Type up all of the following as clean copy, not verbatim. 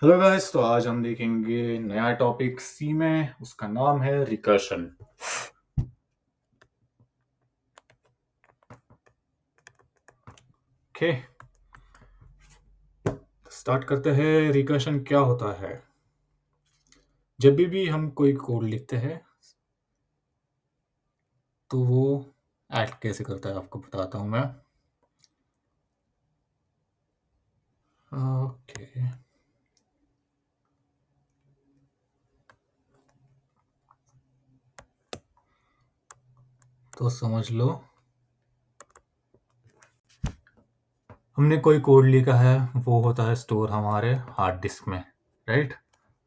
Hello guys, तो आज हम देखेंगे नया टॉपिक सी में। उसका नाम है रिकर्शन। ओके, स्टार्ट करते हैं। रिकर्शन क्या होता है? जब भी हम कोई कोड लिखते हैं तो वो एक्ट कैसे करता है आपको बताता हूँ मैं। ओके, तो समझ लो हमने कोई कोड लिखा है, वो होता है स्टोर हमारे हार्ड डिस्क में, राइट।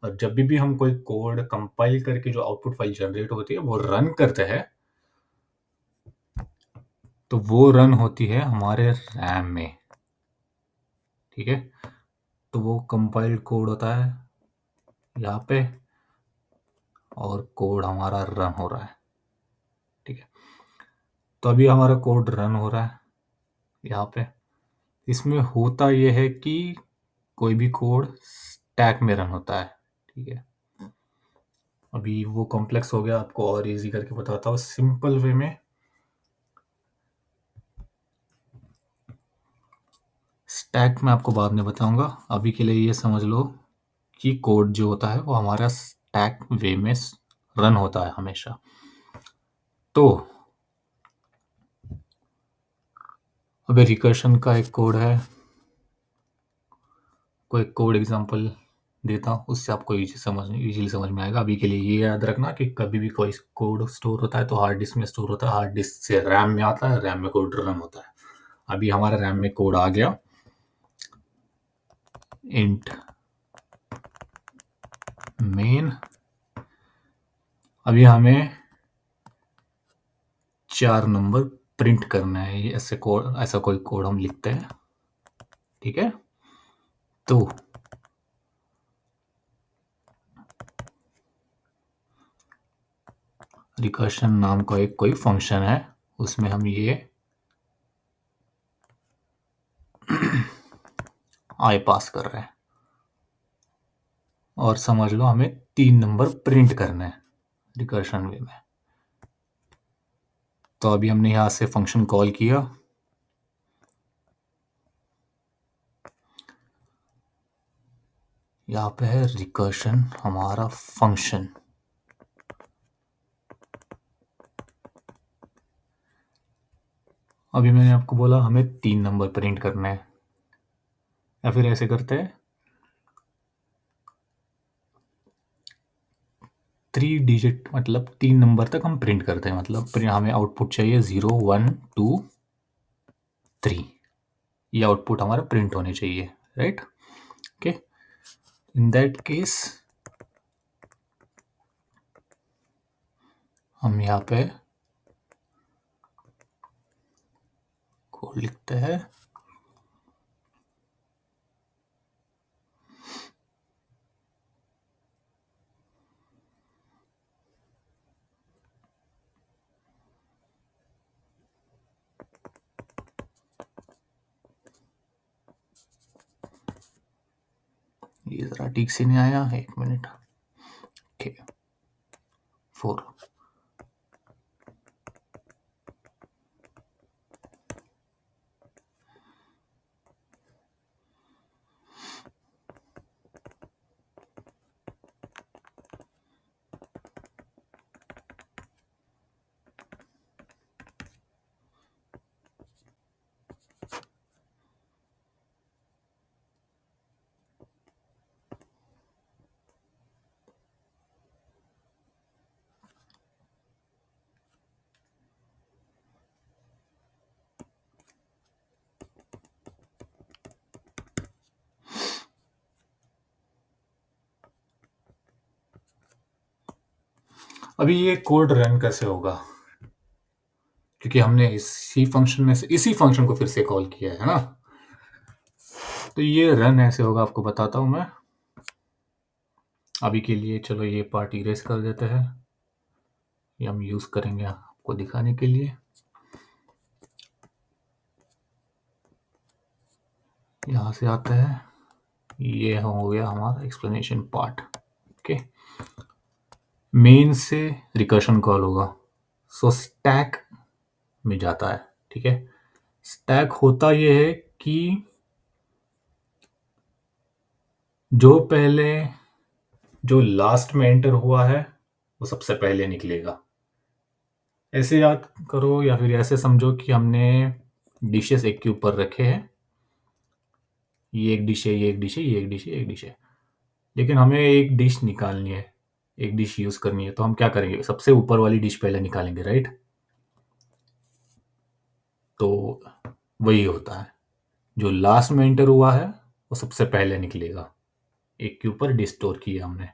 और जब भी हम कोई कोड कंपाइल करके जो आउटपुट फाइल जनरेट होती है वो रन करते हैं, तो वो रन होती है हमारे रैम में। ठीक है, तो वो कंपाइल्ड कोड होता है यहाँ पे और कोड हमारा रन हो रहा है। ठीक है, तो अभी हमारा कोड रन हो रहा है यहाँ पे। इसमें होता ये है कि कोई भी कोड स्टैक में रन होता है। ठीक है, अभी वो कॉम्प्लेक्स हो गया, आपको और इजी करके बताता हूँ सिंपल वे में। स्टैक में आपको बाद में बताऊंगा, अभी के लिए ये समझ लो कि कोड जो होता है वो हमारा स्टैक वे में रन होता है हमेशा। तो अभी रिकर्शन का एक कोड है, कोई कोड एग्जांपल देता हूँ, उससे आपको इजीली समझ में आएगा। अभी के लिए ये याद रखना कि कभी भी कोई कोड स्टोर होता है तो हार्ड डिस्क में स्टोर होता है, हार्ड डिस्क से रैम में आता है, रैम में कोड रन होता है। अभी हमारा रैम में कोड आ गया, इंट मेन। अभी हमें 4 नंबर प्रिंट करना है, ऐसा कोई कोड हम लिखते हैं। ठीक है, तो रिकर्शन नाम का एक कोई फंक्शन है, उसमें हम ये आई पास कर रहे हैं और समझ लो हमें 3 नंबर प्रिंट करना है रिकर्शन वे में। तो अभी हमने यहाँ से फंक्शन कॉल किया, यहाँ पे है रिकर्शन हमारा फंक्शन। अभी मैंने आपको बोला हमें 3 नंबर प्रिंट करना है, या फिर ऐसे करते हैं 3 डिजिट, मतलब 3 नंबर तक हम प्रिंट करते हैं। मतलब हमें आउटपुट चाहिए 0 1 2 3, ये आउटपुट हमारा प्रिंट होने चाहिए, right. Okay, in that case हम यहाँ पे कोड लिखते हैं। ये ज़रा ठीक से नहीं आया, 1 मिनट। ओके, 4। अभी ये कोड रन कैसे होगा, क्योंकि हमने इसी फंक्शन में से इसी फंक्शन को फिर से कॉल किया है ना। तो ये रन ऐसे होगा, आपको बताता हूँ मैं। अभी के लिए चलो ये पार्ट इरेज कर देते हैं, ये हम यूज़ करेंगे आपको दिखाने के लिए। यहाँ से आता है ये हो गया हमारा एक्सप्लेनेशन पार्ट। ओके, मेन से रिकर्शन कॉल होगा, सो स्टैक में जाता है। ठीक है, स्टैक होता ये है कि जो लास्ट में एंटर हुआ है वो सबसे पहले निकलेगा। ऐसे याद करो या फिर ऐसे समझो कि हमने डिशेस एक के ऊपर रखे हैं, ये एक डिश है, ये एक डिश है, ये एक डिश है, एक डिश है, लेकिन हमें एक डिश निकालनी है, एक डिश यूज करनी है, तो हम क्या करेंगे, सबसे ऊपर वाली डिश पहले निकालेंगे, राइट। तो वही होता है, जो लास्ट में एंटर हुआ है वो सबसे पहले निकलेगा। एक के ऊपर डिश स्टोर किया हमने,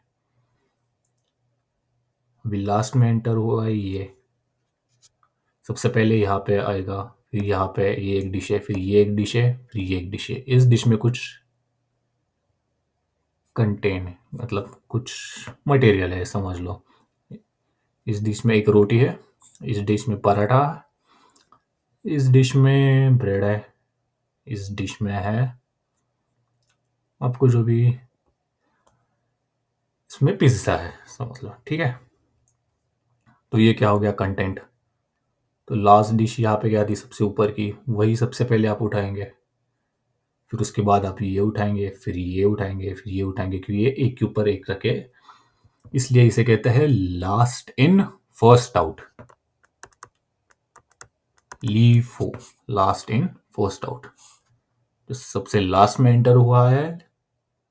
अभी लास्ट में एंटर हुआ है ये, सबसे पहले यहाँ पे आएगा, फिर यहाँ पे ये एक डिश है, फिर ये एक डिश है, फिर ये एक डिश है। इस डिश में कुछ कंटेन है, मतलब कुछ मटेरियल है समझ लो। इस डिश में एक रोटी है, इस डिश में पराठा, इस डिश में ब्रेड है, इस डिश में है आपको जो भी, इसमें पिज्ज़ा है समझ लो। ठीक है, तो ये क्या हो गया, कंटेंट। तो लास्ट डिश यहाँ पे क्या थी, सबसे ऊपर की, वही सबसे पहले आप उठाएंगे, फिर उसके बाद आप ये उठाएंगे, फिर ये उठाएंगे, फिर ये उठाएंगे, क्योंकि ये एक के ऊपर एक रखे, इसलिए इसे कहते हैं last in first out, LIFO, last in first out. जो सबसे लास्ट में एंटर हुआ है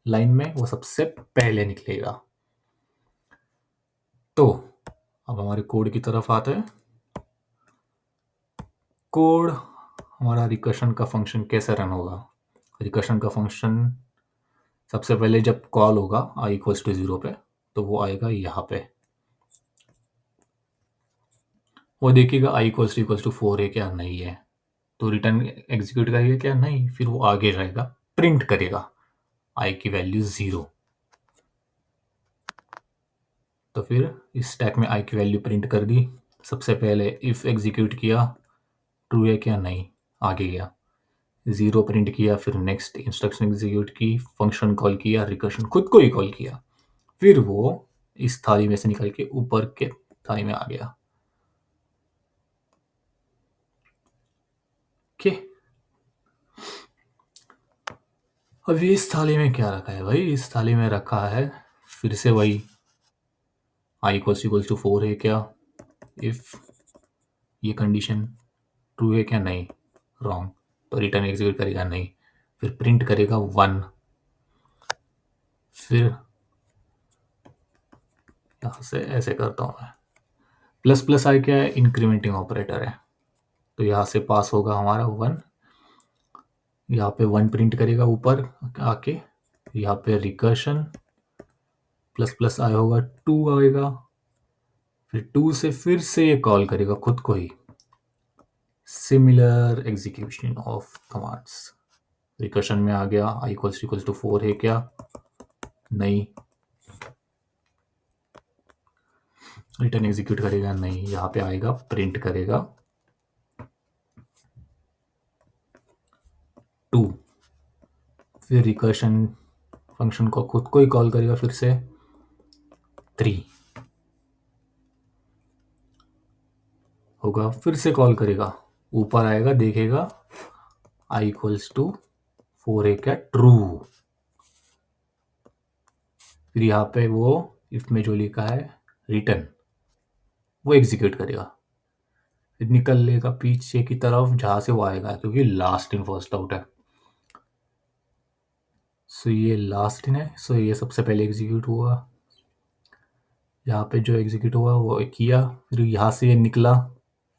लाइन में वो सबसे पहले निकलेगा। तो अब हमारे कोड की तरफ आते हैं। कोड हमारा रिकर्शन का फंक्शन कैसे रन होगा। रिकर्शन का फंक्शन सबसे पहले जब कॉल होगा i इक्वल्स टू 0 पे, तो वो आएगा यहाँ पे, वो देखेगा i इक्वल्स टू 4 है क्या, नहीं है, तो रिटर्न एग्जीक्यूट करेगा क्या, नहीं, फिर वो आगे जाएगा, प्रिंट करेगा i की वैल्यू 0। तो फिर इस स्टैक में i की वैल्यू प्रिंट कर दी, सबसे पहले इफ एग्जीक्यूट किया, ट्रू है क्या, नहीं, आगे गया, 0 प्रिंट किया, फिर नेक्स्ट इंस्ट्रक्शन एग्जीक्यूट की, फंक्शन कॉल किया, रिकर्शन खुद को ही कॉल किया, फिर वो इस थाली में से निकल के ऊपर के थाली में आ गया। ओके, अभी इस थाली में क्या रखा है भाई, इस थाली में रखा है फिर से वही i इक्वल्स टू 4 है क्या, इफ ये कंडीशन ट्रू है क्या, नहीं, रॉन्ग, तो रिटर्न एग्जीक्यूट करेगा नहीं, फिर प्रिंट करेगा 1, फिर यहाँ से ऐसे करता हूँ मैं, प्लस प्लस आई क्या है, इंक्रीमेंटिंग ऑपरेटर है, तो यहाँ से पास होगा हमारा 1, यहाँ पे 1 प्रिंट करेगा ऊपर आके, यहाँ पे रिकर्शन प्लस प्लस आई होगा 2 आएगा, फिर 2 से फिर से ये कॉल करेगा खुद को ही, similar execution of commands, recursion में आ गया, i इक्वल्स टू 4 है क्या, नहीं, रिटर्न एग्जीक्यूट करेगा नहीं, यहाँ पे आएगा प्रिंट करेगा 2, फिर रिकर्शन फंक्शन को खुद को ही कॉल करेगा फिर से 3 होगा, फिर से कॉल करेगा, ऊपर आएगा देखेगा i इक्वल्स टू 4 है क्या, ट्रू, फिर यहाँ पे वो इफ में जो लिखा है रिटर्न वो एग्जीक्यूट करेगा, फिर निकल लेगा पीछे की तरफ जहाँ से वो आएगा, क्योंकि लास्ट इन फर्स्ट आउट है, सो ये लास्ट इन है, सो ये सबसे पहले एग्जीक्यूट हुआ, यहाँ पे जो एग्जीक्यूट हुआ वो किया, फिर यहाँ से ये निकला,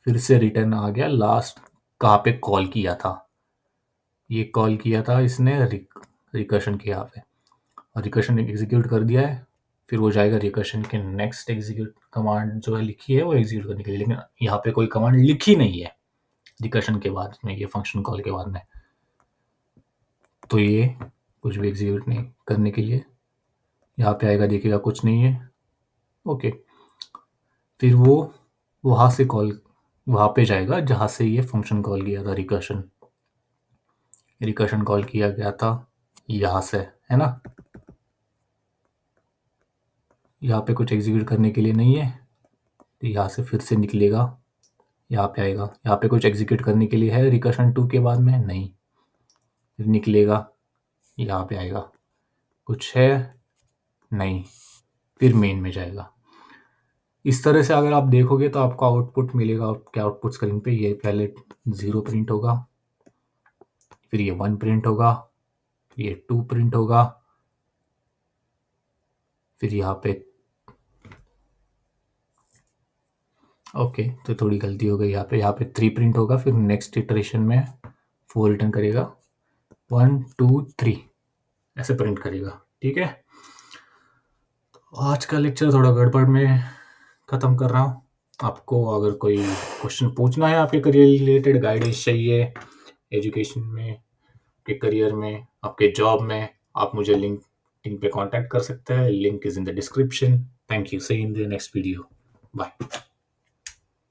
फिर से रिटर्न आ गया, लास्ट कहाँ पे कॉल किया था, ये कॉल किया था इसने रिकर्शन के यहाँ पे, और रिकर्शन एग्जीक्यूट कर दिया है, फिर वो जाएगा रिकर्शन के नेक्स्ट एग्जीक्यूट कमांड जो है लिखी है वो एग्जीक्यूट करने के लिए, लेकिन यहाँ पे कोई कमांड लिखी नहीं है रिकर्शन के बाद में, ये फंक्शन कॉल के बाद में, तो ये कुछ भी एग्जीक्यूट नहीं करने के लिए यहाँ पे आएगा, देखेगा कुछ नहीं है, ओके, फिर वो वहाँ से कॉल वहाँ पे जाएगा जहाँ से ये फंक्शन कॉल किया था, रिकर्शन कॉल किया गया था यहाँ से, है ना। यहाँ पे कुछ एग्जीक्यूट करने के लिए नहीं है, तो यहाँ से फिर से निकलेगा, यहाँ पे आएगा। यहाँ पे कुछ एग्जीक्यूट करने के लिए है रिकर्शन 2 के बाद में, नहीं। फिर निकलेगा, यहाँ पे आएगा। कुछ है, नहीं। फिर मेन में जाएगा। इस तरह से अगर आप देखोगे तो आपको आउटपुट मिलेगा। आपके आउटपुट स्क्रीन पे ये पहले 0 प्रिंट होगा, फिर ये 1 प्रिंट होगा, फिर ये 2 प्रिंट होगा, फिर यहाँ पे ओके, तो थोड़ी गलती हो गई यहाँ पे 3 प्रिंट होगा, फिर नेक्स्ट इटरेशन में 4 रिटर्न करेगा, 1 2 3 ऐसे प्रिंट करेगा। ठीक है, आज का लेक्चर थोड़ा गड़बड़ में ख़त्म कर रहा हूँ। आपको अगर कोई क्वेश्चन पूछना है, आपके करियर रिलेटेड गाइडेंस चाहिए एजुकेशन में, आपके करियर में, आपके जॉब में, आप मुझे लिंक्डइन पे कांटेक्ट कर सकते हैं। Link is in the description. Thank you, see you in the next video, bye.